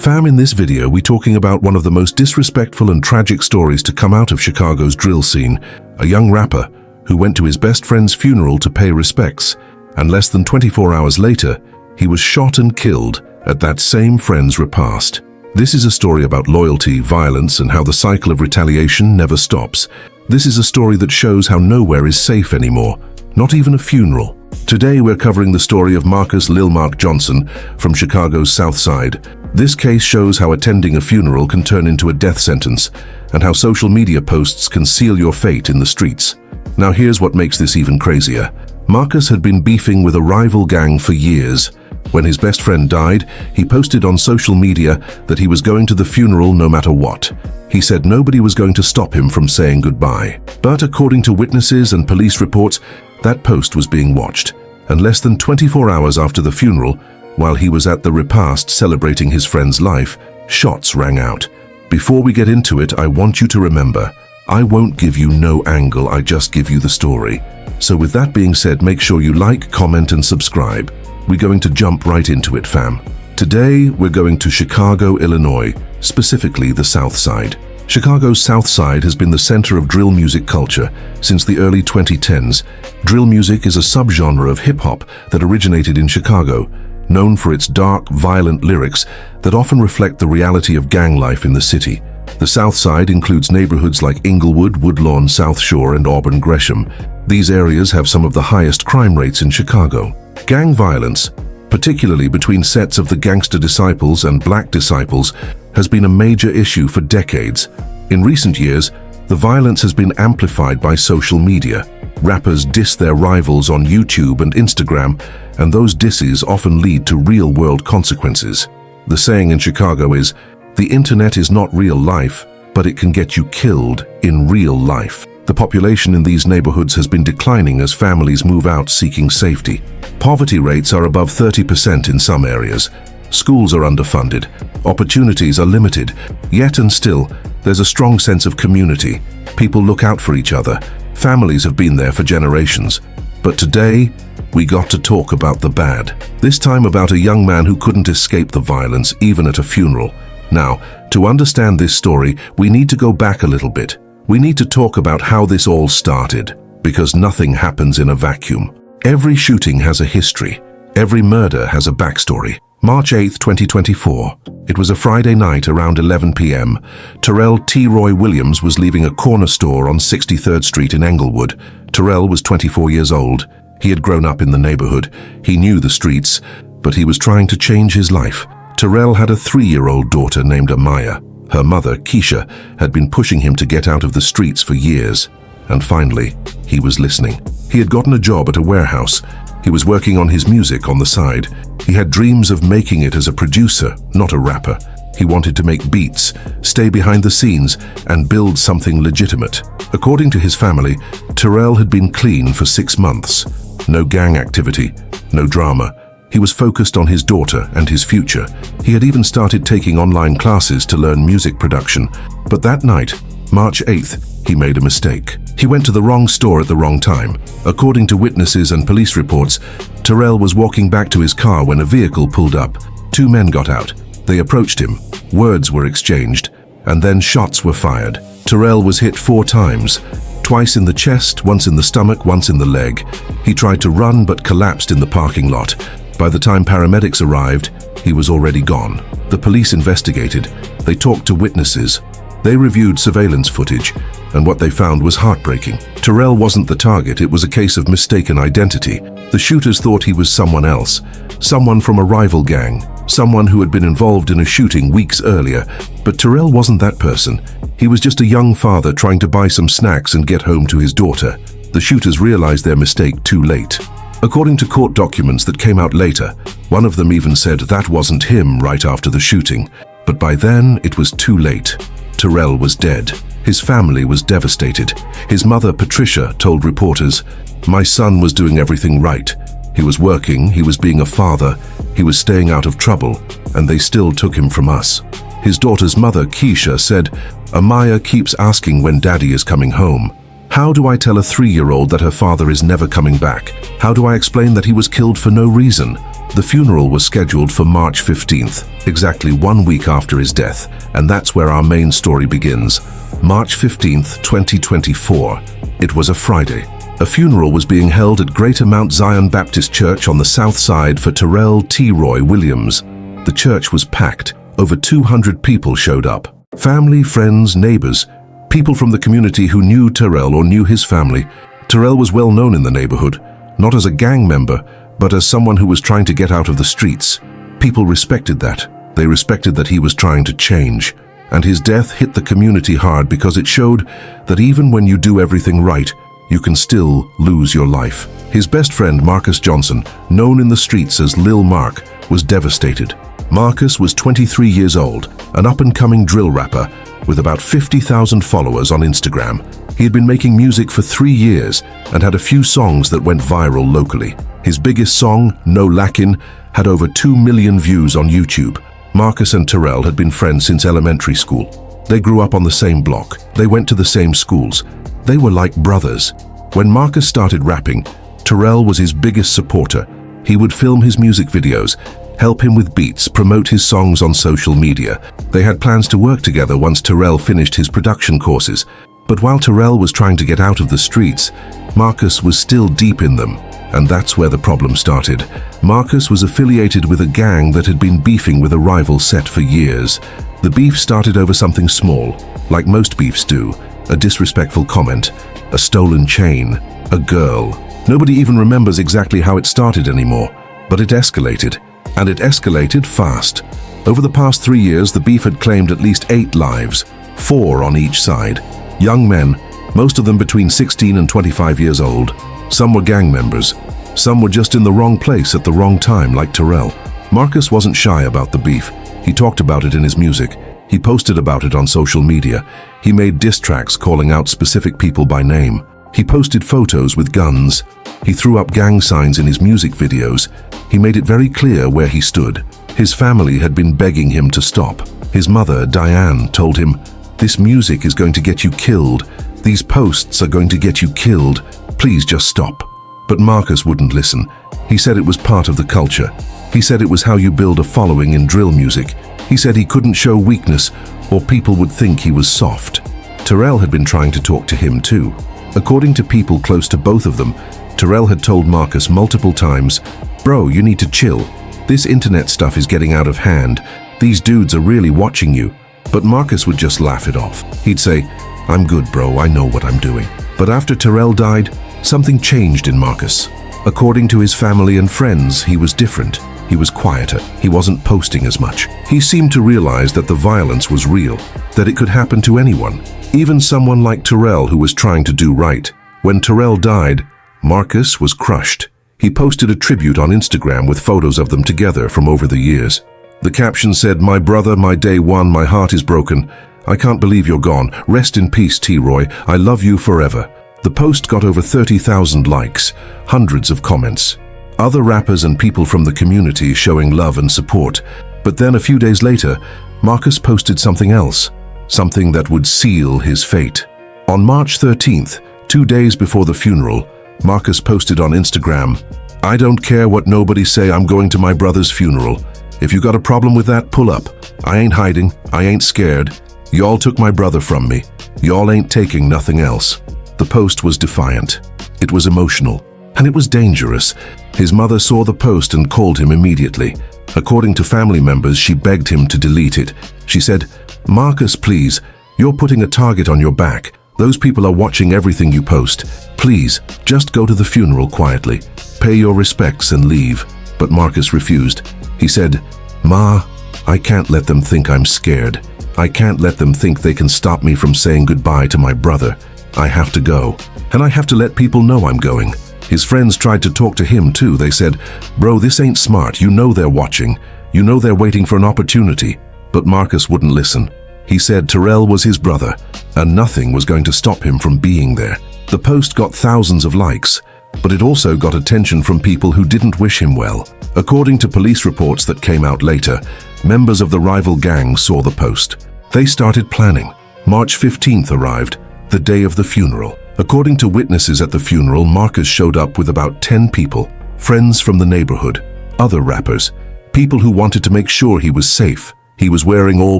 Fam, in this video, we're talking about one of the most disrespectful and tragic stories to come out of Chicago's drill scene. A young rapper who went to his best friend's funeral to pay respects, and less than 24 hours later, he was shot and killed at that same friend's repast. This is a story about loyalty, violence, and how the cycle of retaliation never stops. This is a story that shows how nowhere is safe anymore, not even a funeral. Today we're covering the story of Marcus Lil Mark Johnson from Chicago's South Side. This case shows how attending a funeral can turn into a death sentence, and how social media posts can seal your fate in the streets. Now here's what makes this even crazier. Marcus had been beefing with a rival gang for years. When his best friend died, he posted on social media that he was going to the funeral no matter what. He said nobody was going to stop him from saying goodbye. But according to witnesses and police reports, that post was being watched. And less than 24 hours after the funeral, while he was at the repast celebrating his friend's life, shots rang out. Before we get into it, I want you to remember, I won't give you no angle, I just give you the story. So with that being said, make sure you like, comment, and subscribe. We're going to jump right into it, fam. Today, we're going to Chicago, Illinois, specifically the South Side. Chicago's South Side has been the center of drill music culture since the early 2010s. Drill music is a subgenre of hip-hop that originated in Chicago, known for its dark, violent lyrics that often reflect the reality of gang life in the city. The South Side includes neighborhoods like Inglewood, Woodlawn, South Shore, and Auburn Gresham. These areas have some of the highest crime rates in Chicago. Gang violence, particularly between sets of the Gangster Disciples and Black Disciples, has been a major issue for decades. In recent years, the violence has been amplified by social media. Rappers diss their rivals on YouTube and Instagram, and those disses often lead to real-world consequences. The saying in Chicago is, "The internet is not real life, but it can get you killed in real life." The population in these neighborhoods has been declining as families move out seeking safety. Poverty rates are above 30% in some areas. Schools are underfunded. Opportunities are limited. Yet and still, there's a strong sense of community. People look out for each other. Families have been there for generations. But today, we got to talk about the bad. This time about a young man who couldn't escape the violence, even at a funeral. Now, to understand this story, we need to go back a little bit. We need to talk about how this all started, because nothing happens in a vacuum. Every shooting has a history. Every murder has a backstory. March 8, 2024. It was a Friday night around 11 p.m. Terrell T. Roy Williams was leaving a corner store on 63rd Street in Englewood. Terrell was 24 years old. He had grown up in the neighborhood. He knew the streets, but he was trying to change his life. Terrell had a 3-year-old daughter named Amaya. Her mother, Keisha, had been pushing him to get out of the streets for years. And finally, he was listening. He had gotten a job at a warehouse. He was working on his music on the side. He had dreams of making it as a producer, not a rapper. He wanted to make beats, stay behind the scenes, and build something legitimate. According to his family, Terrell had been clean for 6 months. No gang activity, no drama. He was focused on his daughter and his future. He had even started taking online classes to learn music production. But that night, March 8th, he made a mistake. He went to the wrong store at the wrong time. According to witnesses and police reports, Terrell was walking back to his car when a vehicle pulled up. 2 men got out. They approached him. Words were exchanged, and then shots were fired. Terrell was hit 4 times. Twice in the chest, once in the stomach, once in the leg. He tried to run but collapsed in the parking lot. By the time paramedics arrived, he was already gone. The police investigated. They talked to witnesses. They reviewed surveillance footage, and what they found was heartbreaking. Terrell wasn't the target, it was a case of mistaken identity. The shooters thought he was someone else, someone from a rival gang, someone who had been involved in a shooting weeks earlier. But Terrell wasn't that person. He was just a young father trying to buy some snacks and get home to his daughter. The shooters realized their mistake too late. According to court documents that came out later, one of them even said that wasn't him right after the shooting. But by then, it was too late. Terrell was dead. His family was devastated. His mother, Patricia, told reporters, "My son was doing everything right. He was working, he was being a father, he was staying out of trouble, and they still took him from us." His daughter's mother, Keisha, said, "Amaya keeps asking when daddy is coming home. How do I tell a 3-year-old that her father is never coming back? How do I explain that he was killed for no reason?" The funeral was scheduled for March 15th, exactly 1 week after his death, and that's where our main story begins. March 15th, 2024. It was a Friday. A funeral was being held at Greater Mount Zion Baptist Church on the south side for Terrell T. Roy Williams. The church was packed. Over 200 people showed up. Family, friends, neighbors, people from the community who knew Terrell or knew his family. Terrell was well known in the neighborhood, not as a gang member, but as someone who was trying to get out of the streets. People respected that. They respected that he was trying to change. And his death hit the community hard because it showed that even when you do everything right, you can still lose your life. His best friend, Marcus Johnson, known in the streets as Lil Mark, was devastated. Marcus was 23 years old, an up-and-coming drill rapper with about 50,000 followers on Instagram. He had been making music for 3 years and had a few songs that went viral locally. His biggest song, No Lackin', had over 2 million views on YouTube. Marcus and Terrell had been friends since elementary school. They grew up on the same block. They went to the same schools. They were like brothers. When Marcus started rapping, Terrell was his biggest supporter. He would film his music videos, help him with beats, promote his songs on social media. They had plans to work together once Terrell finished his production courses. But while Terrell was trying to get out of the streets, Marcus was still deep in them. And that's where the problem started. Marcus was affiliated with a gang that had been beefing with a rival set for years. The beef started over something small, like most beefs do. A disrespectful comment, a stolen chain, a girl. Nobody even remembers exactly how it started anymore, but it escalated, and it escalated fast. Over the past 3 years, the beef had claimed at least 8 lives, 4 on each side. Young men, most of them between 16 and 25 years old. Some were gang members. Some were just in the wrong place at the wrong time, like Terrell. Marcus wasn't shy about the beef. He talked about it in his music. He posted about it on social media. He made diss tracks calling out specific people by name. He posted photos with guns. He threw up gang signs in his music videos. He made it very clear where he stood. His family had been begging him to stop. His mother, Diane, told him, "This music is going to get you killed. These posts are going to get you killed. Please just stop." But Marcus wouldn't listen. He said it was part of the culture. He said it was how you build a following in drill music. He said he couldn't show weakness or people would think he was soft. Terrell had been trying to talk to him too. According to people close to both of them, Terrell had told Marcus multiple times, "Bro, you need to chill. This internet stuff is getting out of hand. These dudes are really watching you." But Marcus would just laugh it off. He'd say, "I'm good, bro, I know what I'm doing." But after Terrell died, something changed in Marcus. According to his family and friends, he was different. He was quieter. He wasn't posting as much. He seemed to realize that the violence was real, that it could happen to anyone, even someone like Terrell who was trying to do right. When Terrell died, Marcus was crushed. He posted a tribute on Instagram with photos of them together from over the years. The caption said, "My brother, my day one, my heart is broken. I can't believe you're gone. Rest in peace, T. Roy. I love you forever." The post got over 30,000 likes, hundreds of comments. Other rappers and people from the community showing love and support. But then a few days later, Marcus posted something else, something that would seal his fate. On March 13th, 2 days before the funeral, Marcus posted on Instagram, "I don't care what nobody say, I'm going to my brother's funeral. If you got a problem with that, pull up. I ain't hiding, I ain't scared. Y'all took my brother from me. Y'all ain't taking nothing else." The post was defiant. It was emotional. And it was dangerous. His mother saw the post and called him immediately. According to family members, she begged him to delete it. She said, "Marcus, please, you're putting a target on your back. Those people are watching everything you post. Please, just go to the funeral quietly. Pay your respects and leave." But Marcus refused. He said, "Ma, I can't let them think I'm scared. I can't let them think they can stop me from saying goodbye to my brother. I have to go. And I have to let people know I'm going." His friends tried to talk to him too. They said, "Bro, this ain't smart. You know they're watching. You know they're waiting for an opportunity." But Marcus wouldn't listen. He said Terrell was his brother, and nothing was going to stop him from being there. The post got thousands of likes, but it also got attention from people who didn't wish him well. According to police reports that came out later, members of the rival gang saw the post. They started planning. March 15th arrived, the day of the funeral. According to witnesses at the funeral, Marcus showed up with about 10 people, friends from the neighborhood. other rappers, people who wanted to make sure he was safe. He was wearing all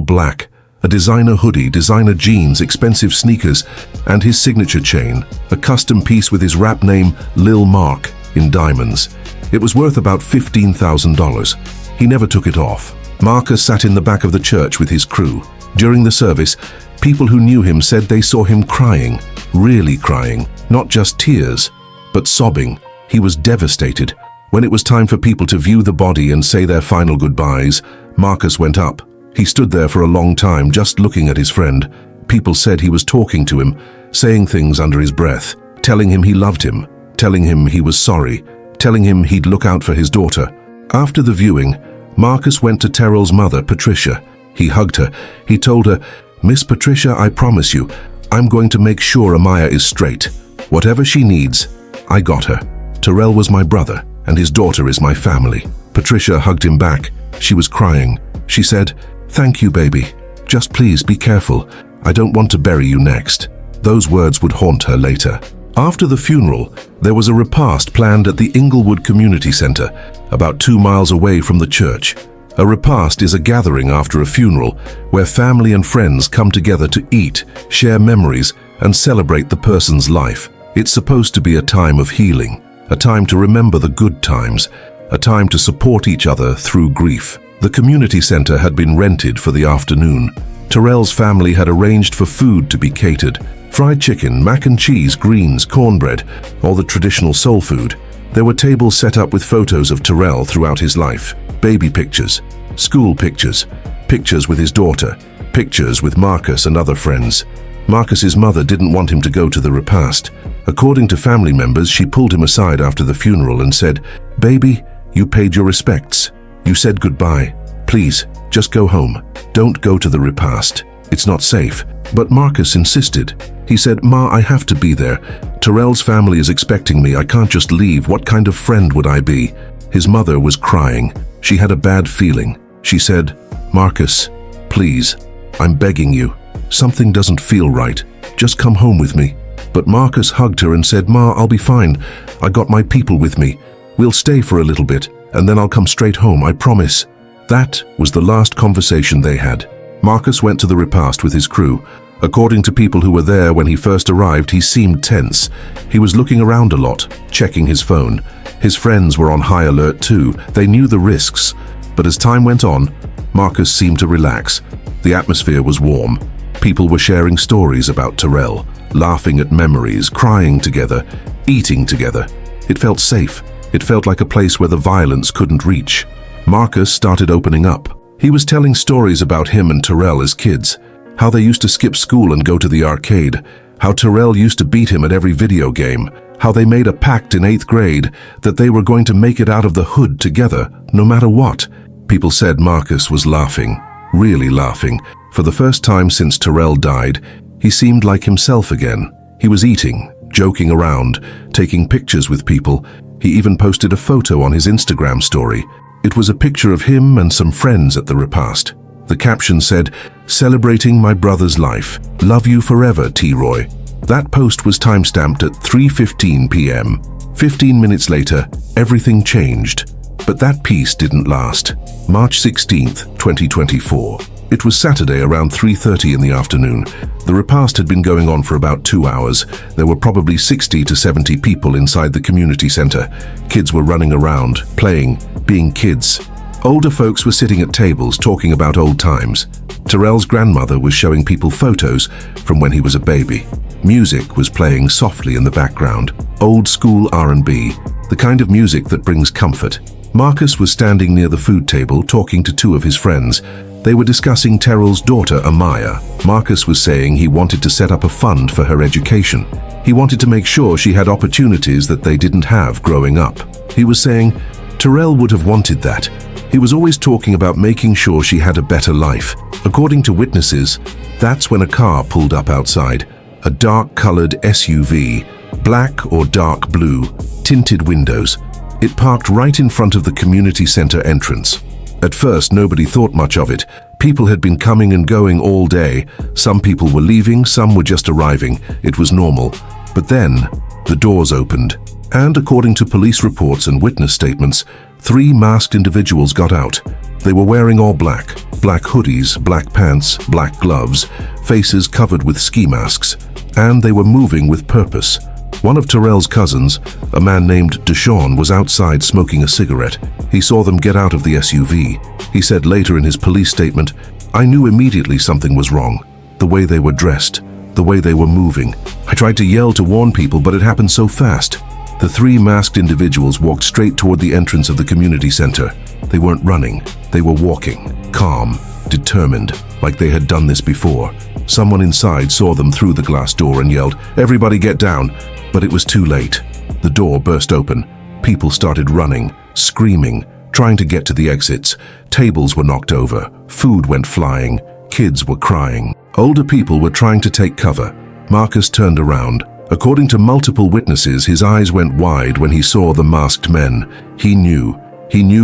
black, a designer hoodie, designer jeans, expensive sneakers, and his signature chain, a custom piece with his rap name Lil Mark in diamonds. It was worth about $15,000. He never took it off. Marcus sat in the back of the church with his crew. During the service, people who knew him said they saw him crying, really crying, not just tears, but sobbing. He was devastated. When it was time for people to view the body and say their final goodbyes, Marcus went up. He stood there for a long time, just looking at his friend. People said he was talking to him, saying things under his breath, telling him he loved him, telling him he was sorry, telling him he'd look out for his daughter. After the viewing, Marcus went to Terrell's mother, Patricia. He hugged her. He told her, "Miss Patricia, I promise you, I'm going to make sure Amaya is straight. Whatever she needs, I got her. Terrell was my brother, and his daughter is my family." Patricia hugged him back. She was crying. She said, "Thank you, baby. Just please be careful. I don't want to bury you next." Those words would haunt her later. After the funeral, there was a repast planned at the Inglewood Community Center, about 2 miles away from the church. A repast is a gathering after a funeral where family and friends come together to eat, share memories, and celebrate the person's life. It's supposed to be a time of healing, a time to remember the good times, a time to support each other through grief. The community center had been rented for the afternoon. Terrell's family had arranged for food to be catered: fried chicken, mac and cheese, greens, cornbread, all the traditional soul food. There were tables set up with photos of Terrell throughout his life: baby pictures, school pictures, pictures with his daughter, pictures with Marcus and other friends. Marcus's mother didn't want him to go to the repast. According to family members, she pulled him aside after the funeral and said, "Baby, you paid your respects. You said goodbye. Please, just go home. Don't go to the repast. It's not safe." But Marcus insisted. He said, "Ma, I have to be there. Terrell's family is expecting me. I can't just leave. What kind of friend would I be?" His mother was crying. She had a bad feeling. She said, "Marcus, please, I'm begging you. Something doesn't feel right. Just come home with me." But Marcus hugged her and said, "Ma, I'll be fine. I got my people with me. We'll stay for a little bit, and then I'll come straight home, I promise." That was the last conversation they had. Marcus went to the repast with his crew. According to people who were there when he first arrived, he seemed tense. He was looking around a lot, checking his phone. His friends were on high alert too. They knew the risks. But as time went on, Marcus seemed to relax. The atmosphere was warm. People were sharing stories about Terrell, laughing at memories, crying together, eating together. It felt safe. It felt like a place where the violence couldn't reach. Marcus started opening up. He was telling stories about him and Terrell as kids, how they used to skip school and go to the arcade, how Terrell used to beat him at every video game, how they made a pact in 8th grade that they were going to make it out of the hood together, no matter what. People said Marcus was laughing, really laughing. For the first time since Terrell died, he seemed like himself again. He was eating, joking around, taking pictures with people. He even posted a photo on his Instagram story. It was a picture of him and some friends at the repast. The caption said, "Celebrating my brother's life. Love you forever, T-Roy." That post was timestamped at 3:15 p.m. 15 minutes later, everything changed. But that peace didn't last. March 16th, 2024. It was Saturday around 3:30 in the afternoon. The repast had been going on for about 2 hours. There were probably 60 to 70 people inside the community center. Kids were running around, playing, being kids. Older folks were sitting at tables talking about old times. Terrell's grandmother was showing people photos from when he was a baby. Music was playing softly in the background. Old school R&B, the kind of music that brings comfort. Marcus was standing near the food table talking to 2 of his friends. They were discussing Terrell's daughter, Amaya. Marcus was saying he wanted to set up a fund for her education. He wanted to make sure she had opportunities that they didn't have growing up. He was saying, Terrell would have wanted that. He was always talking about making sure she had a better life. According to witnesses, that's when a car pulled up outside. A dark-colored SUV, black or dark blue, tinted windows. It parked right in front of the community center entrance. At first, nobody thought much of it. People had been coming and going all day. Some people were leaving, some were just arriving. It was normal. But then, the doors opened. And according to police reports and witness statements, 3 masked individuals got out. They were wearing all black. Black hoodies, black pants, black gloves, faces covered with ski masks. And they were moving with purpose. One of Terrell's cousins, a man named Deshawn, was outside smoking a cigarette. He saw them get out of the SUV. He said later in his police statement, "I knew immediately something was wrong. The way they were dressed, the way they were moving. I tried to yell to warn people, but it happened so fast." The 3 masked individuals walked straight toward the entrance of the community center. They weren't running, they were walking, calm, determined, like they had done this before. Someone inside saw them through the glass door and yelled, "Everybody get down!" But it was too late. The door burst open. People started running, screaming, trying to get to the exits. Tables were knocked over, food went flying, kids were crying. Older people were trying to take cover. Marcus turned around. According to multiple witnesses, his eyes went wide when he saw the masked men. He knew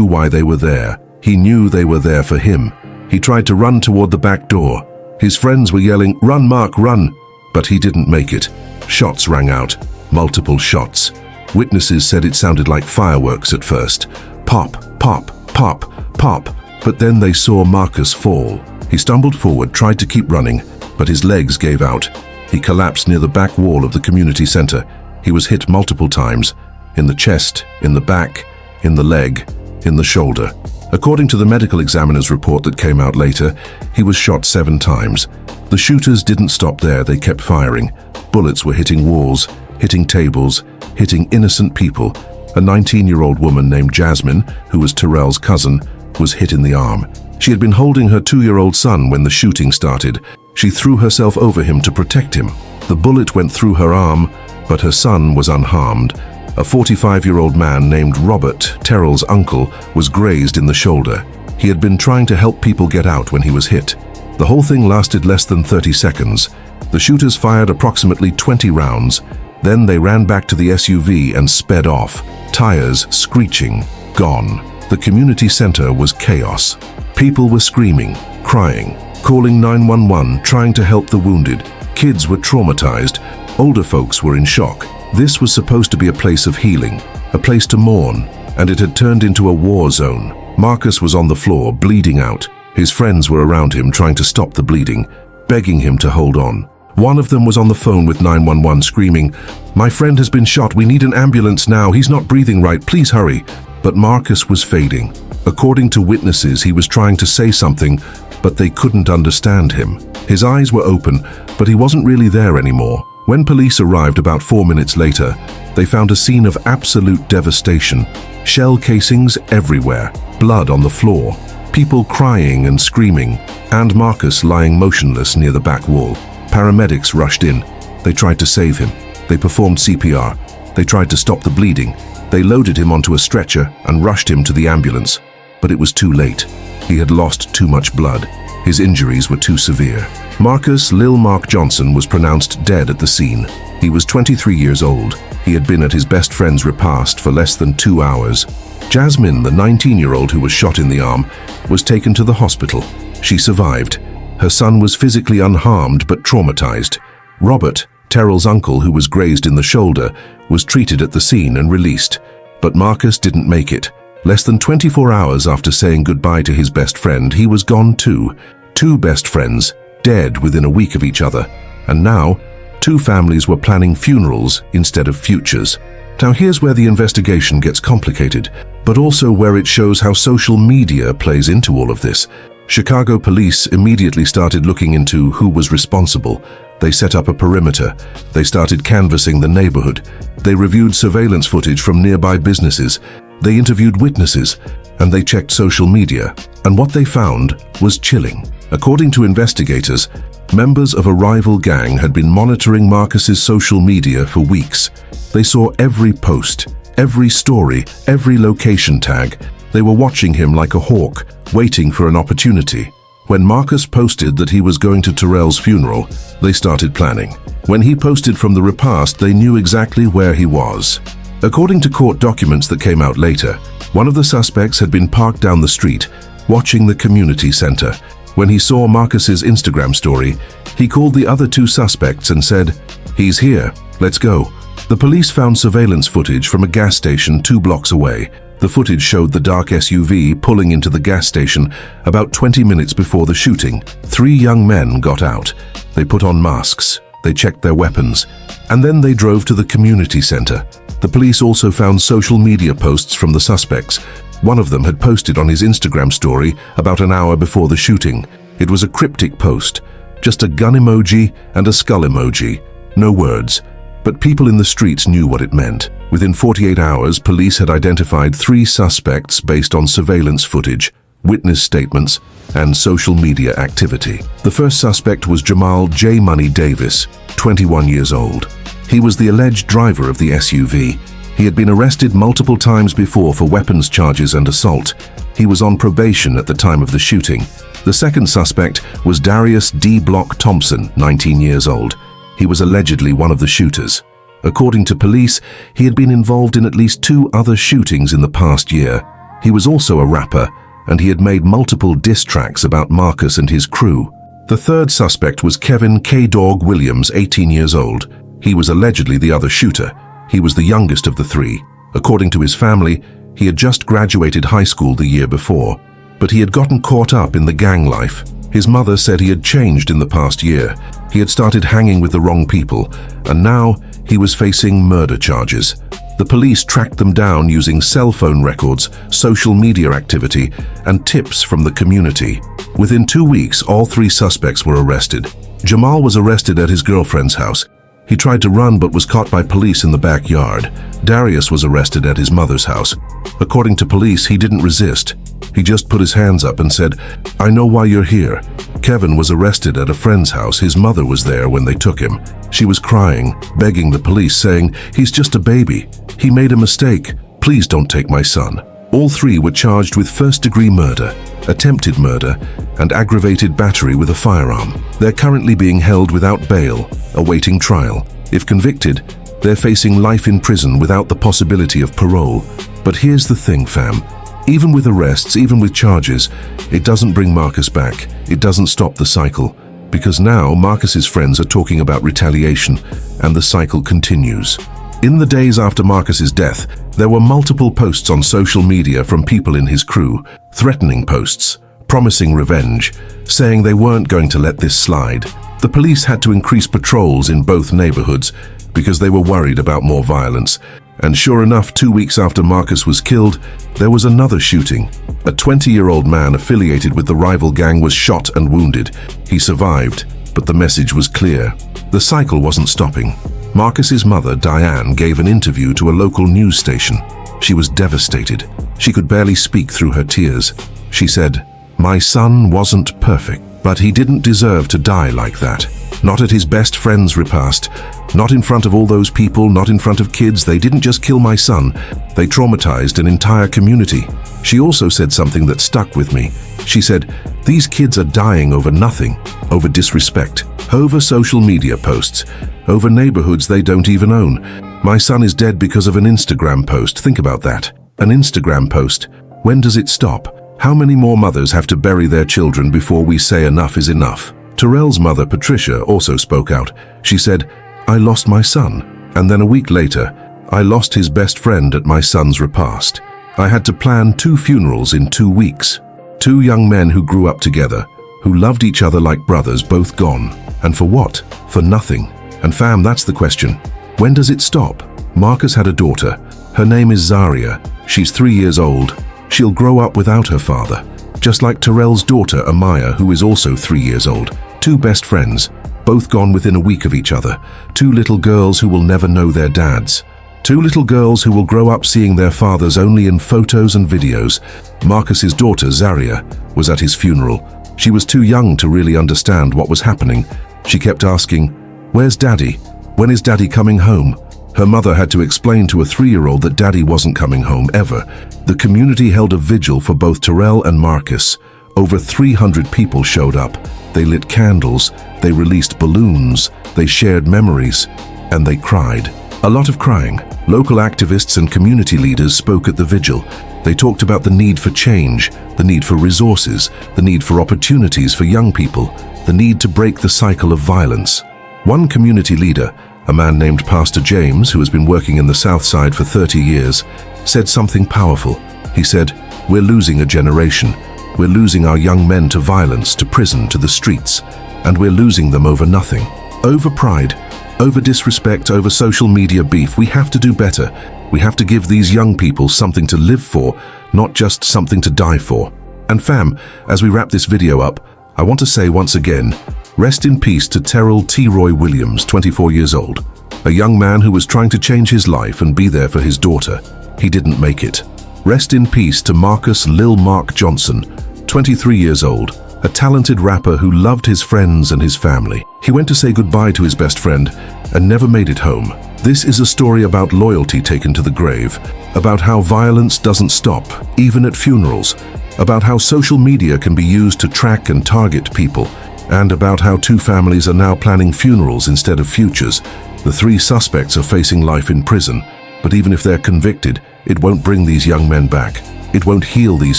why they were there. He knew they were there for him. He tried to run toward the back door. His friends were yelling, "Run, Mark, run!" But he didn't make it. Shots rang out, multiple shots. Witnesses said it sounded like fireworks at first. Pop, pop, pop, pop. But then they saw Marcus fall. He stumbled forward, tried to keep running, but his legs gave out. He collapsed near the back wall of the community center. He was hit multiple times, in the chest, in the back, in the leg, in the shoulder. According to the medical examiner's report that came out later, he was shot 7 times. The shooters didn't stop there, they kept firing. Bullets were hitting walls, hitting tables, hitting innocent people. A 19-year-old woman named Jasmine, who was Terrell's cousin, was hit in the arm. She had been holding her 2-year-old son when the shooting started. She threw herself over him to protect him. The bullet went through her arm, but her son was unharmed. A 45-year-old man named Robert, Terrell's uncle, was grazed in the shoulder. He had been trying to help people get out when he was hit. The whole thing lasted less than 30 seconds. The shooters fired approximately 20 rounds. Then they ran back to the SUV and sped off, tires screeching, gone. The community center was chaos. People were screaming, crying, calling 911, trying to help the wounded. Kids were traumatized. Older folks were in shock. This was supposed to be a place of healing, a place to mourn, and it had turned into a war zone. Marcus was on the floor, bleeding out. His friends were around him trying to stop the bleeding, begging him to hold on. One of them was on the phone with 911 screaming, "My friend has been shot, we need an ambulance now, he's not breathing right, please hurry." But Marcus was fading. According to witnesses, he was trying to say something, but they couldn't understand him. His eyes were open, but he wasn't really there anymore. When police arrived about 4 minutes later, they found a scene of absolute devastation. Shell casings everywhere, blood on the floor, people crying and screaming, and Marcus lying motionless near the back wall. Paramedics rushed in. They tried to save him. They performed CPR. They tried to stop the bleeding. They loaded him onto a stretcher and rushed him to the ambulance. But it was too late. He had lost too much blood. His injuries were too severe. Marcus Lil Mark Johnson was pronounced dead at the scene. He was 23 years old. He had been at his best friend's repast for less than 2 hours. Jasmine, the 19-year-old who was shot in the arm, was taken to the hospital. She survived. Her son was physically unharmed but traumatized. Robert, Terrell's uncle who was grazed in the shoulder, was treated at the scene and released. But Marcus didn't make it. Less than 24 hours after saying goodbye to his best friend, he was gone too. 2 best friends, dead within a week of each other. And now, 2 families were planning funerals instead of futures. Now here's where the investigation gets complicated, but also where it shows how social media plays into all of this. Chicago police immediately started looking into who was responsible. They set up a perimeter. They started canvassing the neighborhood. They reviewed surveillance footage from nearby businesses. They interviewed witnesses, and they checked social media. And what they found was chilling. According to investigators, members of a rival gang had been monitoring Marcus's social media for weeks. They saw every post, every story, every location tag. They were watching him like a hawk, waiting for an opportunity. When Marcus posted that he was going to Terrell's funeral, they started planning. When he posted from the repast, they knew exactly where he was. According to court documents that came out later, one of the suspects had been parked down the street, watching the community center. When he saw Marcus's Instagram story, he called the other 2 suspects and said, "He's here, let's go." The police found surveillance footage from a gas station 2 blocks away. The footage showed the dark SUV pulling into the gas station about 20 minutes before the shooting. 3 young men got out. They put on masks, they checked their weapons, and then they drove to the community center. The police also found social media posts from the suspects. One of them had posted on his Instagram story about an hour before the shooting. It was a cryptic post, just a gun emoji and a skull emoji. No words, but people in the streets knew what it meant. Within 48 hours, police had identified 3 suspects based on surveillance footage, witness statements, and social media activity. The first suspect was Jamal J. Money Davis, 21 years old. He was the alleged driver of the SUV. He had been arrested multiple times before for weapons charges and assault. He was on probation at the time of the shooting. The second suspect was Darius D. Block Thompson, 19 years old. He was allegedly one of the shooters. According to police, he had been involved in at least 2 other shootings in the past year. He was also a rapper, and he had made multiple diss tracks about Marcus and his crew. The third suspect was Kevin K. Dog Williams, 18 years old. He was allegedly the other shooter. He was the youngest of the 3. According to his family, he had just graduated high school the year before, but he had gotten caught up in the gang life. His mother said he had changed in the past year. He had started hanging with the wrong people, and now he was facing murder charges. The police tracked them down using cell phone records, social media activity, and tips from the community. Within 2 weeks, all 3 suspects were arrested. Jamal was arrested at his girlfriend's house. He tried to run but was caught by police in the backyard. Darius was arrested at his mother's house. According to police, he didn't resist. He just put his hands up and said, "I know why you're here." Kevin was arrested at a friend's house. His mother was there when they took him. She was crying, begging the police, saying, "He's just a baby. He made a mistake. Please don't take my son." All 3 were charged with first-degree murder, attempted murder, and aggravated battery with a firearm. They're currently being held without bail, awaiting trial. If convicted, they're facing life in prison without the possibility of parole. But here's the thing, fam. Even with arrests, even with charges, it doesn't bring Marcus back. It doesn't stop the cycle. Because now Marcus's friends are talking about retaliation, and the cycle continues. In the days after Marcus's death, there were multiple posts on social media from people in his crew, threatening posts, promising revenge, saying they weren't going to let this slide. The police had to increase patrols in both neighborhoods because they were worried about more violence. And sure enough, 2 weeks after Marcus was killed, there was another shooting. A 20-year-old man affiliated with the rival gang was shot and wounded. He survived, but the message was clear. The cycle wasn't stopping. Marcus's mother, Diane, gave an interview to a local news station. She was devastated. She could barely speak through her tears. She said, "My son wasn't perfect, but he didn't deserve to die like that. Not at his best friend's repast, not in front of all those people, not in front of kids. They didn't just kill my son, they traumatized an entire community." She also said something that stuck with me. She said, "These kids are dying over nothing, over disrespect, over social media posts, over neighborhoods they don't even own. My son is dead because of an Instagram post." Think about that. An Instagram post. When does it stop? How many more mothers have to bury their children before we say enough is enough? Terrell's mother, Patricia, also spoke out. She said, "I lost my son, and then a week later, I lost his best friend at my son's repast. I had to plan 2 funerals in 2 weeks. 2 young men who grew up together, who loved each other like brothers, both gone. And for what? For nothing." And fam, that's the question. When does it stop? Marcus had a daughter. Her name is Zaria. She's 3 years old. She'll grow up without her father. Just like Terrell's daughter, Amaya, who is also 3 years old. 2 best friends, both gone within a week of each other. 2 little girls who will never know their dads. 2 little girls who will grow up seeing their fathers only in photos and videos. Marcus's daughter, Zaria, was at his funeral. She was too young to really understand what was happening. She kept asking, "Where's Daddy? When is Daddy coming home?" Her mother had to explain to a 3-year-old that Daddy wasn't coming home ever. The community held a vigil for both Terrell and Marcus. Over 300 people showed up. They lit candles, they released balloons, they shared memories, and they cried. A lot of crying. Local activists and community leaders spoke at the vigil. They talked about the need for change, the need for resources, the need for opportunities for young people, the need to break the cycle of violence. One community leader, a man named Pastor James, who has been working in the South Side for 30 years, said something powerful. He said, "We're losing a generation. We're losing our young men to violence, to prison, to the streets. And we're losing them over nothing. Over pride, over disrespect, over social media beef. We have to do better. We have to give these young people something to live for, not just something to die for." And fam, as we wrap this video up, I want to say once again, rest in peace to Terrell T. Roy Williams, 24 years old. A young man who was trying to change his life and be there for his daughter. He didn't make it. Rest in peace to Marcus Lil Mark Johnson, 23 years old, a talented rapper who loved his friends and his family. He went to say goodbye to his best friend and never made it home. This is a story about loyalty taken to the grave, about how violence doesn't stop, even at funerals, about how social media can be used to track and target people, and about how two families are now planning funerals instead of futures. The three suspects are facing life in prison, but even if they're convicted, it won't bring these young men back. It won't heal these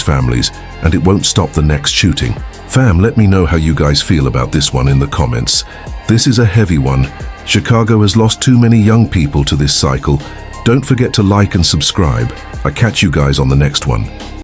families, and it won't stop the next shooting. Fam, let me know how you guys feel about this one in the comments. This is a heavy one. Chicago has lost too many young people to this cycle. Don't forget to like and subscribe. I'll catch you guys on the next one.